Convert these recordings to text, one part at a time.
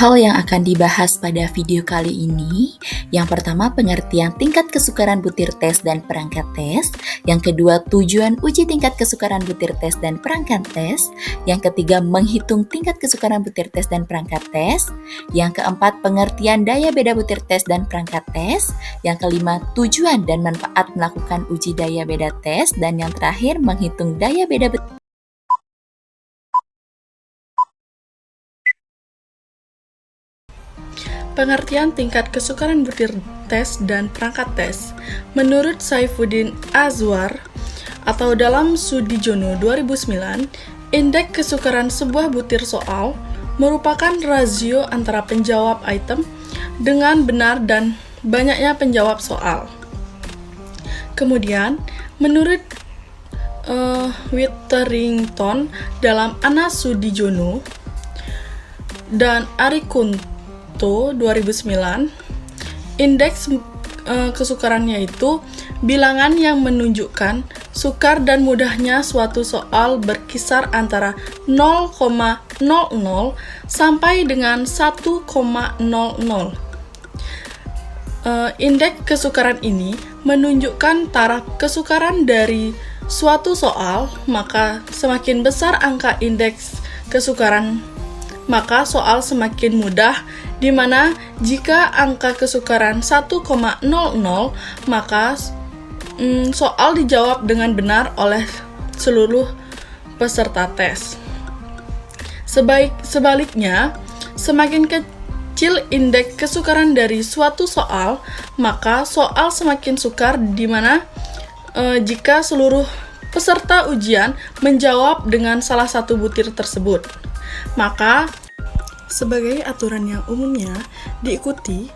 Hal yang akan dibahas pada video kali ini, yang pertama pengertian tingkat kesukaran butir tes dan perangkat tes, yang kedua tujuan uji tingkat kesukaran butir tes dan perangkat tes, yang ketiga menghitung tingkat kesukaran butir tes dan perangkat tes, yang keempat pengertian daya beda butir tes dan perangkat tes, yang kelima tujuan dan manfaat melakukan uji daya beda tes, dan yang terakhir menghitung daya beda butir. Pengertian tingkat kesukaran butir tes dan perangkat tes. Menurut Saifuddin Azwar atau dalam Sudijono 2009, indeks kesukaran sebuah butir soal merupakan rasio antara penjawab item dengan benar dan banyaknya penjawab soal. Kemudian, menurut Witherington dalam Anas Sudijono dan Ari Kunto 2009, indeks kesukarannya itu bilangan yang menunjukkan sukar dan mudahnya suatu soal berkisar antara 0,00 sampai dengan 1,00. Indeks kesukaran ini menunjukkan taraf kesukaran dari suatu soal, maka semakin besar angka indeks kesukaran, maka soal semakin mudah, di mana jika angka kesukaran 1,00 maka soal dijawab dengan benar oleh seluruh peserta tes. Sebaliknya, semakin kecil indeks kesukaran dari suatu soal, maka soal semakin sukar, di mana jika seluruh peserta ujian menjawab dengan salah satu butir tersebut. Maka, sebagai aturan yang umumnya diikuti,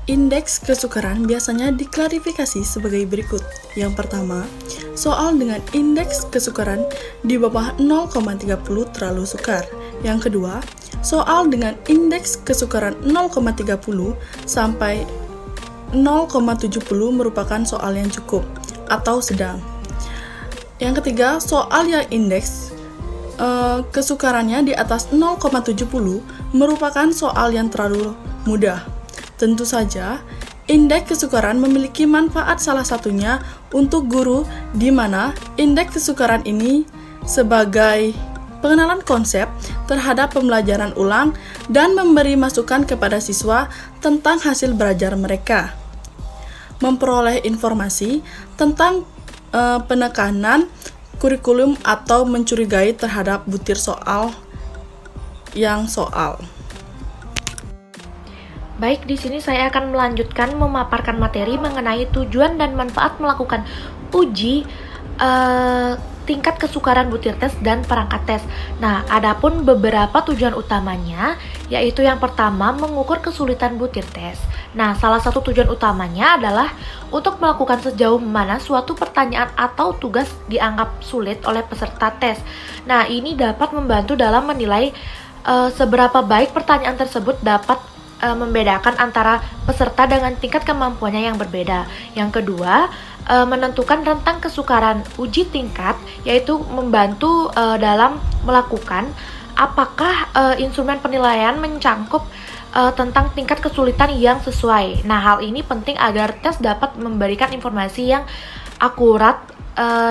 indeks kesukaran biasanya diklarifikasi sebagai berikut. Yang pertama, soal dengan indeks kesukaran di bawah 0,30 terlalu sukar. Yang kedua, soal dengan indeks kesukaran 0,30 sampai 0,70 merupakan soal yang cukup atau sedang. Yang ketiga, soal yang indeks kesukarannya di atas 0,70 merupakan soal yang terlalu mudah. Tentu saja, indeks kesukaran memiliki manfaat, salah satunya untuk guru, di mana indeks kesukaran ini sebagai pengenalan konsep terhadap pembelajaran ulang dan memberi masukan kepada siswa tentang hasil belajar mereka. Memperoleh informasi tentang penekanan kurikulum atau mencurigai terhadap butir soal. Baik, di sini saya akan melanjutkan memaparkan materi mengenai tujuan dan manfaat melakukan uji tingkat kesukaran butir tes dan perangkat tes. Nah, adapun beberapa tujuan utamanya, yaitu yang pertama mengukur kesulitan butir tes. Nah, salah satu tujuan utamanya adalah untuk melakukan sejauh mana suatu pertanyaan atau tugas dianggap sulit oleh peserta tes. Nah, ini dapat membantu dalam menilai seberapa baik pertanyaan tersebut dapat membedakan antara peserta dengan tingkat kemampuannya yang berbeda. Yang kedua, menentukan rentang kesukaran uji tingkat, yaitu membantu dalam melakukan apakah instrumen penilaian mencangkup tentang tingkat kesulitan yang sesuai. Nah, hal ini penting agar tes dapat memberikan informasi yang akurat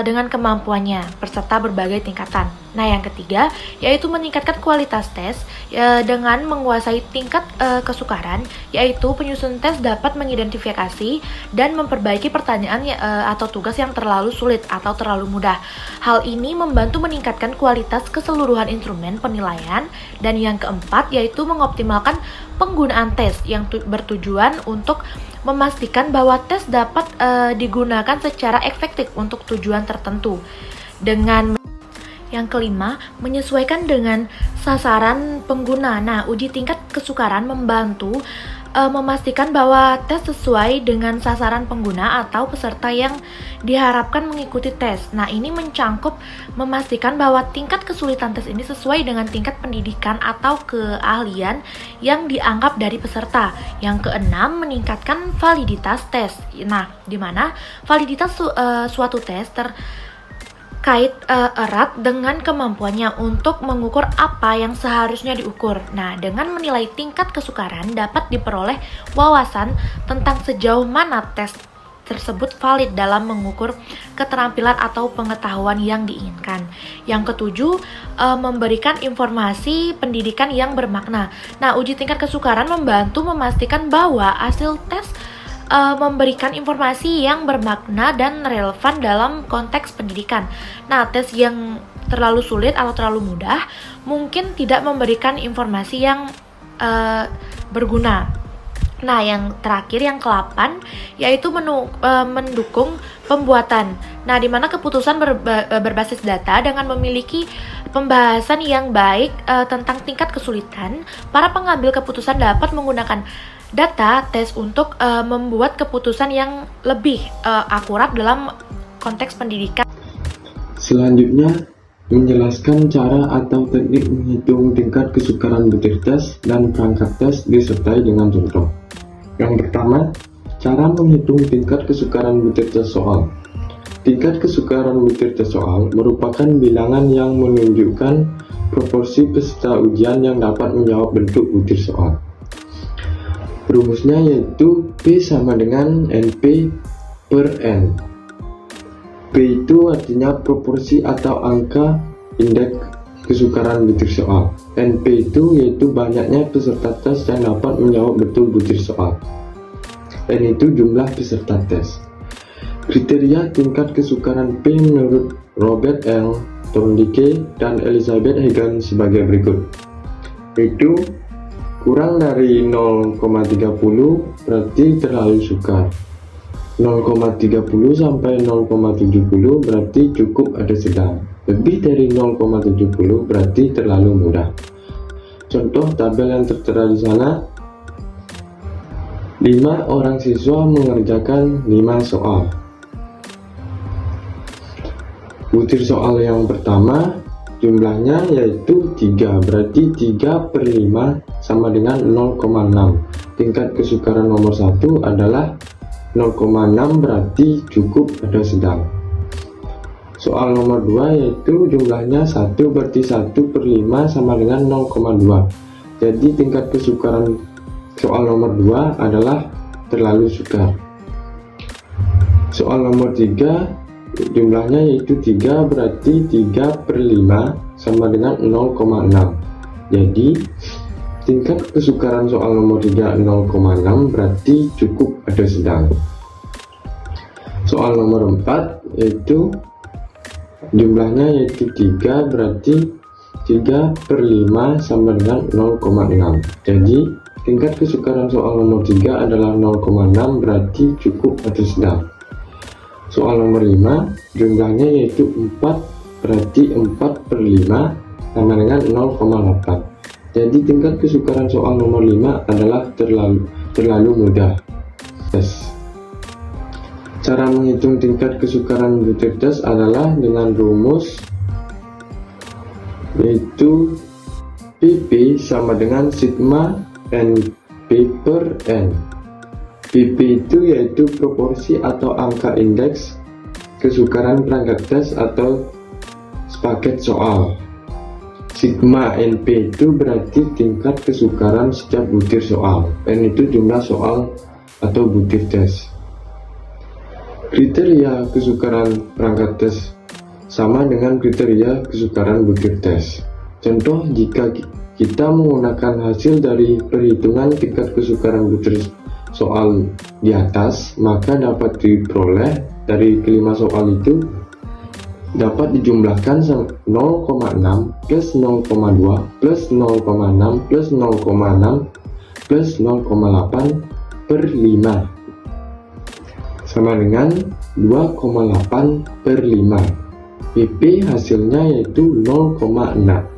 dengan kemampuannya peserta berbagai tingkatan. Nah, yang ketiga yaitu meningkatkan kualitas tes dengan menguasai tingkat kesukaran, yaitu penyusun tes dapat mengidentifikasi dan memperbaiki pertanyaan atau tugas yang terlalu sulit atau terlalu mudah. Hal ini membantu meningkatkan kualitas keseluruhan instrumen penilaian. Dan yang keempat yaitu mengoptimalkan penggunaan tes yang bertujuan untuk memastikan bahwa tes dapat digunakan secara efektif untuk tujuan tertentu. Yang kelima, menyesuaikan dengan sasaran pengguna. Nah, uji tingkat kesukaran membantu memastikan bahwa tes sesuai dengan sasaran pengguna atau peserta yang diharapkan mengikuti tes. Nah, ini mencangkup memastikan bahwa tingkat kesulitan tes ini sesuai dengan tingkat pendidikan atau keahlian yang dianggap dari peserta. Yang keenam, meningkatkan validitas tes. Nah, di mana validitas suatu tes kait erat dengan kemampuannya untuk mengukur apa yang seharusnya diukur. Nah, dengan menilai tingkat kesukaran dapat diperoleh wawasan tentang sejauh mana tes tersebut valid dalam mengukur keterampilan atau pengetahuan yang diinginkan. Yang ketujuh, memberikan informasi pendidikan yang bermakna. Nah, uji tingkat kesukaran membantu memastikan bahwa hasil tes memberikan informasi yang bermakna dan relevan dalam konteks pendidikan. Nah, tes yang terlalu sulit atau terlalu mudah mungkin tidak memberikan informasi yang berguna. Nah, yang terakhir, yang ke-8, yaitu mendukung pembuatan. Nah, di mana keputusan berbasis data dengan memiliki pembahasan yang baik tentang tingkat kesulitan, para pengambil keputusan dapat menggunakan data tes untuk membuat keputusan yang lebih akurat dalam konteks pendidikan. Selanjutnya, menjelaskan cara atau teknik menghitung tingkat kesukaran butir tes dan perangkat tes disertai dengan contoh. Yang pertama, cara menghitung tingkat kesukaran butir tes soal. Tingkat kesukaran butir tes soal merupakan bilangan yang menunjukkan proporsi peserta ujian yang dapat menjawab bentuk butir soal. Rumusnya yaitu P sama dengan NP per N. P itu artinya proporsi atau angka indeks kesukaran butir soal. NP itu yaitu banyaknya peserta tes yang dapat menjawab betul butir soal. N itu jumlah peserta tes. Kriteria tingkat kesukaran P menurut Robert L. Thorndike dan Elizabeth Hagan sebagai berikut. Itu kurang dari 0,30 berarti terlalu sukar. 0,30 sampai 0,70 berarti cukup ada sedang. Lebih dari 0,70 berarti terlalu mudah. Contoh tabel yang tertera di sana. 5 orang siswa mengerjakan 5 soal. Butir soal yang pertama jumlahnya yaitu 3, berarti 3 per 5 sama dengan 0,6. Tingkat kesukaran nomor 1 adalah 0,6 berarti cukup ada sedang. Soal nomor 2 yaitu jumlahnya 1, berarti 1 per 5 sama dengan 0,2. Jadi tingkat kesukaran soal nomor 2 adalah terlalu sukar. Soal nomor 3 jumlahnya yaitu 3, berarti 3 per 5 sama dengan 0,6. Jadi tingkat kesukaran soal nomor 3 0,6 berarti cukup ada sedang. Soal nomor 4 yaitu jumlahnya yaitu 3, berarti 3 per 5 sama dengan 0,6. Jadi tingkat kesukaran soal nomor 3 adalah 0,6 berarti cukup atau sedang. Soal nomor 5 jumlahnya yaitu 4, berarti 4 per 5 sama dengan 0,8. Jadi tingkat kesukaran soal nomor 5 adalah terlalu mudah. Tes. Cara menghitung tingkat kesukaran butir tes adalah dengan rumus yaitu PP sama dengan sigma NP per N. PP itu yaitu proporsi atau angka indeks kesukaran perangkat tes atau sepaket soal. Sigma NP itu berarti tingkat kesukaran setiap butir soal. N itu jumlah soal atau butir tes. Kriteria kesukaran perangkat tes sama dengan kriteria kesukaran butir tes. Contoh, jika kita menggunakan hasil dari perhitungan tingkat kesukaran butir soal di atas, maka dapat diperoleh dari kelima soal itu dapat dijumlahkan 0,6 plus 0,2 plus 0,6 plus 0,6 plus 0,8 per 5 sama dengan 2,8 per 5. PP hasilnya yaitu 0,56.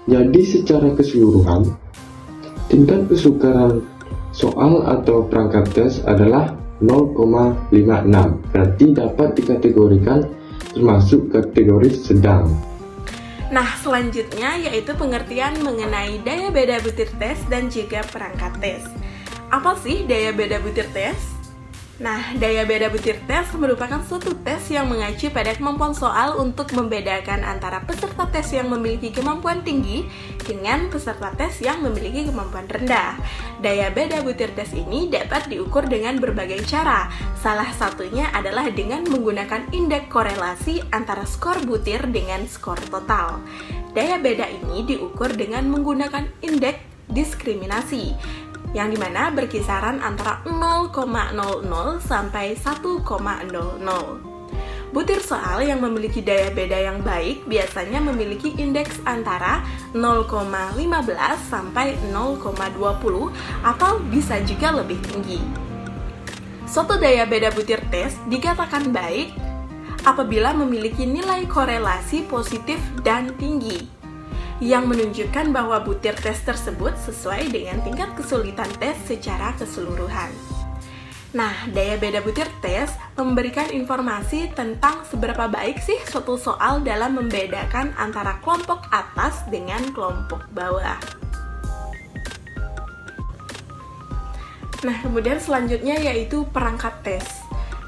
Jadi secara keseluruhan tingkat kesukaran soal atau perangkat tes adalah 0,56, berarti dapat dikategorikan termasuk kategori sedang. Nah, selanjutnya yaitu pengertian mengenai daya beda butir tes dan juga perangkat tes. Apa sih daya beda butir tes? Nah, daya beda butir tes merupakan suatu tes yang mengacu pada kemampuan soal untuk membedakan antara peserta tes yang memiliki kemampuan tinggi dengan peserta tes yang memiliki kemampuan rendah. Daya beda butir tes ini dapat diukur dengan berbagai cara. Salah satunya adalah dengan menggunakan indeks korelasi antara skor butir dengan skor total. Daya beda ini diukur dengan menggunakan indeks diskriminasi, yang dimana berkisaran antara 0,00 sampai 1,00. Butir soal yang memiliki daya beda yang baik biasanya memiliki indeks antara 0,15 sampai 0,20 atau bisa juga lebih tinggi. Suatu daya beda butir tes dikatakan baik apabila memiliki nilai korelasi positif dan tinggi, yang menunjukkan bahwa butir tes tersebut sesuai dengan tingkat kesulitan tes secara keseluruhan. Nah, daya beda butir tes memberikan informasi tentang seberapa baik sih suatu soal dalam membedakan antara kelompok atas dengan kelompok bawah. Nah, kemudian selanjutnya yaitu perangkat tes.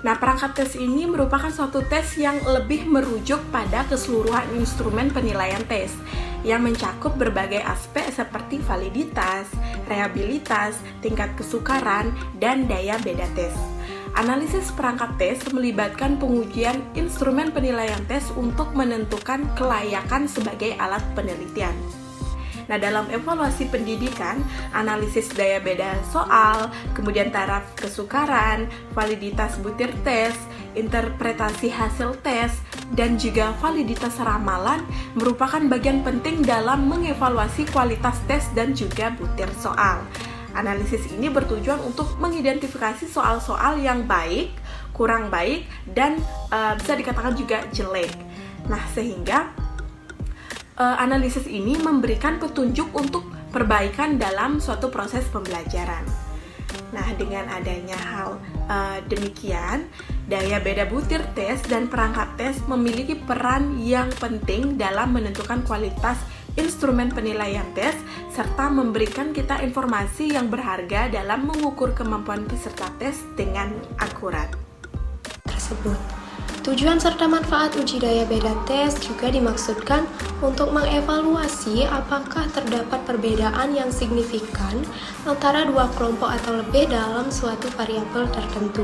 Nah, perangkat tes ini merupakan suatu tes yang lebih merujuk pada keseluruhan instrumen penilaian tes, yang mencakup berbagai aspek seperti validitas, reliabilitas, tingkat kesukaran, dan daya beda tes. Analisis perangkat tes melibatkan pengujian instrumen penilaian tes untuk menentukan kelayakan sebagai alat penelitian. Nah, dalam evaluasi pendidikan, analisis daya beda soal, kemudian taraf kesukaran, validitas butir tes, interpretasi hasil tes, dan juga validitas ramalan merupakan bagian penting dalam mengevaluasi kualitas tes dan juga butir soal. Analisis ini bertujuan untuk mengidentifikasi soal-soal yang baik, kurang baik, dan bisa dikatakan juga jelek. Nah, sehingga analisis ini memberikan petunjuk untuk perbaikan dalam suatu proses pembelajaran. Nah, dengan adanya hal demikian, daya beda butir tes dan perangkat tes memiliki peran yang penting dalam menentukan kualitas instrumen penilaian tes serta memberikan kita informasi yang berharga dalam mengukur kemampuan peserta tes dengan akurat. Tersebut. Tujuan serta manfaat uji daya beda tes juga dimaksudkan untuk mengevaluasi apakah terdapat perbedaan yang signifikan antara dua kelompok atau lebih dalam suatu variabel tertentu.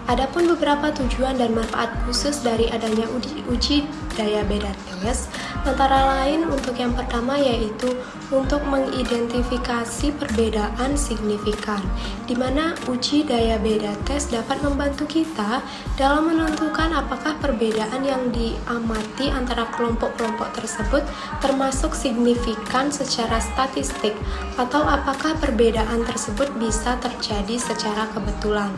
Adapun beberapa tujuan dan manfaat khusus dari adanya uji daya beda tes, antara lain untuk yang pertama yaitu untuk mengidentifikasi perbedaan signifikan, di mana uji daya beda tes dapat membantu kita dalam menentukan apakah perbedaan yang diamati antara kelompok-kelompok tersebut termasuk signifikan secara statistik, atau apakah perbedaan tersebut bisa terjadi secara kebetulan.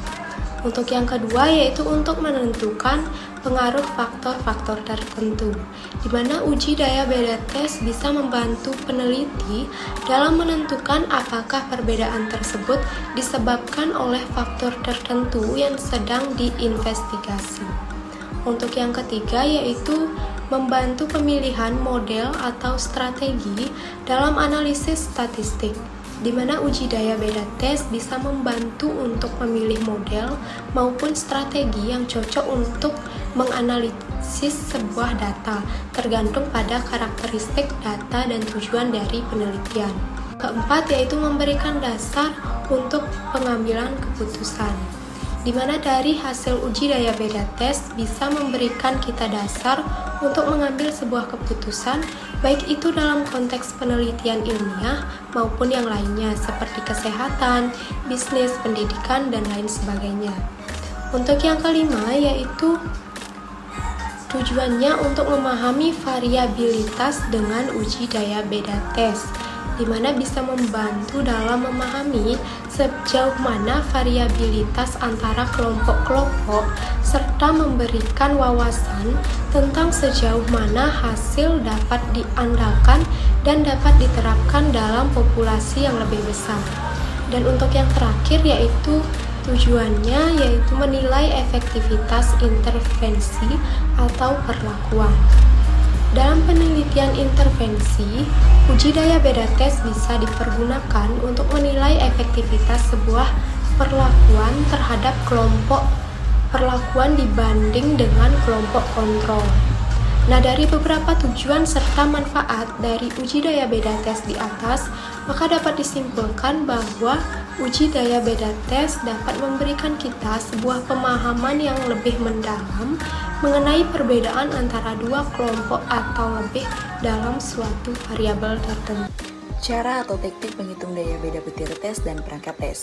Untuk yang kedua yaitu untuk menentukan pengaruh faktor-faktor tertentu, di mana uji daya beda tes bisa membantu peneliti dalam menentukan apakah perbedaan tersebut disebabkan oleh faktor tertentu yang sedang diinvestigasi. Untuk yang ketiga yaitu membantu pemilihan model atau strategi dalam analisis statistik, di mana uji daya beda tes bisa membantu untuk memilih model maupun strategi yang cocok untuk menganalisis sebuah data, tergantung pada karakteristik data dan tujuan dari penelitian. Keempat yaitu memberikan dasar untuk pengambilan keputusan, di mana dari hasil uji daya beda tes bisa memberikan kita dasar untuk mengambil sebuah keputusan, baik itu dalam konteks penelitian ilmiah maupun yang lainnya seperti kesehatan, bisnis, pendidikan, dan lain sebagainya. Untuk yang kelima yaitu tujuannya untuk memahami variabilitas dengan uji daya beda tes, di mana bisa membantu dalam memahami sejauh mana variabilitas antara kelompok-kelompok serta memberikan wawasan tentang sejauh mana hasil dapat diandalkan dan dapat diterapkan dalam populasi yang lebih besar. Dan untuk yang terakhir yaitu tujuannya yaitu menilai efektivitas intervensi atau perlakuan. Dalam penelitian intervensi, uji daya beda tes bisa dipergunakan untuk menilai efektivitas sebuah perlakuan terhadap perlakuan dibanding dengan kelompok kontrol. Nah, dari beberapa tujuan serta manfaat dari uji daya beda tes di atas, maka dapat disimpulkan bahwa uji daya beda tes dapat memberikan kita sebuah pemahaman yang lebih mendalam mengenai perbedaan antara dua kelompok atau lebih dalam suatu variabel tertentu. Cara atau teknik menghitung daya beda butir tes dan perangkat tes.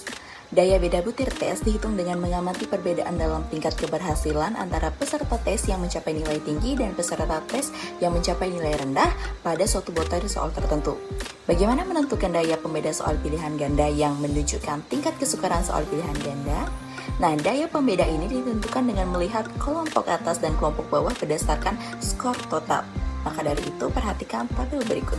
Daya beda butir tes dihitung dengan mengamati perbedaan dalam tingkat keberhasilan antara peserta tes yang mencapai nilai tinggi dan peserta tes yang mencapai nilai rendah pada suatu materi soal tertentu. Bagaimana menentukan daya pembeda soal pilihan ganda yang menunjukkan tingkat kesukaran soal pilihan ganda? Nah, daya pembeda ini ditentukan dengan melihat kelompok atas dan kelompok bawah berdasarkan skor total. Maka dari itu, perhatikan tabel berikut.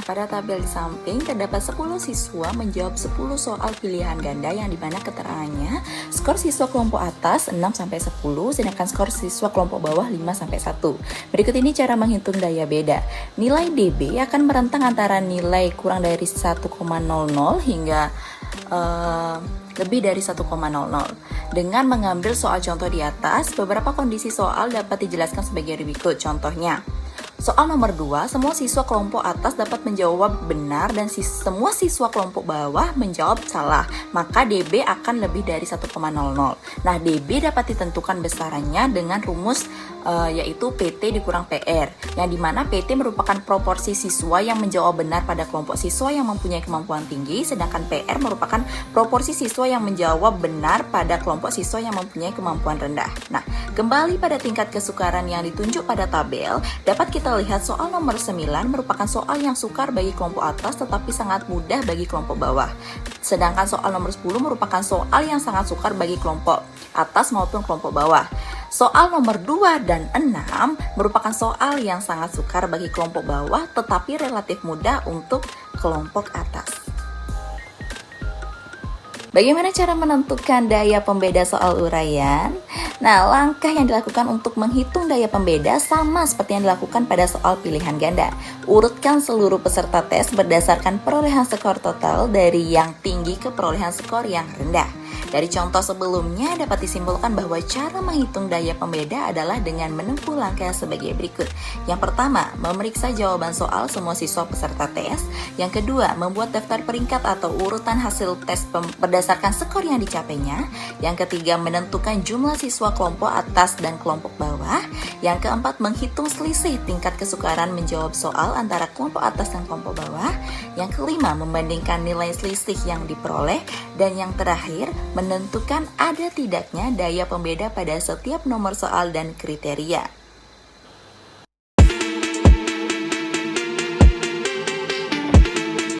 Pada tabel di samping terdapat 10 siswa menjawab 10 soal pilihan ganda yang dimana keterangannya skor siswa kelompok atas 6-10 sedangkan skor siswa kelompok bawah 5-1. Berikut ini cara menghitung daya beda. Nilai DB akan merentang antara nilai kurang dari 1,00 hingga lebih dari 1,00. Dengan mengambil soal contoh di atas, beberapa kondisi soal dapat dijelaskan sebagai berikut. Contohnya, soal nomor 2, semua siswa kelompok atas dapat menjawab benar dan semua siswa kelompok bawah menjawab salah, maka DB akan lebih dari 1,00. Nah, DB dapat ditentukan besarannya dengan rumus yaitu PT dikurang PR, yang dimana PT merupakan proporsi siswa yang menjawab benar pada kelompok siswa yang mempunyai kemampuan tinggi, sedangkan PR merupakan proporsi siswa yang menjawab benar pada kelompok siswa yang mempunyai kemampuan rendah. Nah, kembali pada tingkat kesukaran yang ditunjuk pada tabel, dapat kita lihat soal nomor 9 merupakan soal yang sukar bagi kelompok atas tetapi sangat mudah bagi kelompok bawah. Sedangkan soal nomor 10 merupakan soal yang sangat sukar bagi kelompok atas maupun kelompok bawah. Soal nomor 2 dan 6 merupakan soal yang sangat sukar bagi kelompok bawah tetapi relatif mudah untuk kelompok atas. Bagaimana cara menentukan daya pembeda soal uraian? Nah, langkah yang dilakukan untuk menghitung daya pembeda sama seperti yang dilakukan pada soal pilihan ganda. Urutkan seluruh peserta tes berdasarkan perolehan skor total dari yang tinggi ke perolehan skor yang rendah. Dari contoh sebelumnya dapat disimpulkan bahwa cara menghitung daya pembeda adalah dengan menempuh langkah sebagai berikut. Yang pertama, memeriksa jawaban soal semua siswa peserta tes. Yang kedua, membuat daftar peringkat atau urutan hasil tes berdasarkan skor yang dicapainya. Yang ketiga, menentukan jumlah siswa kelompok atas dan kelompok bawah. Yang keempat, menghitung selisih tingkat kesukaran menjawab soal antara kelompok atas dan kelompok bawah. Yang kelima, membandingkan nilai selisih yang diperoleh. Dan yang terakhir, menentukan ada tidaknya daya pembeda pada setiap nomor soal dan kriteria.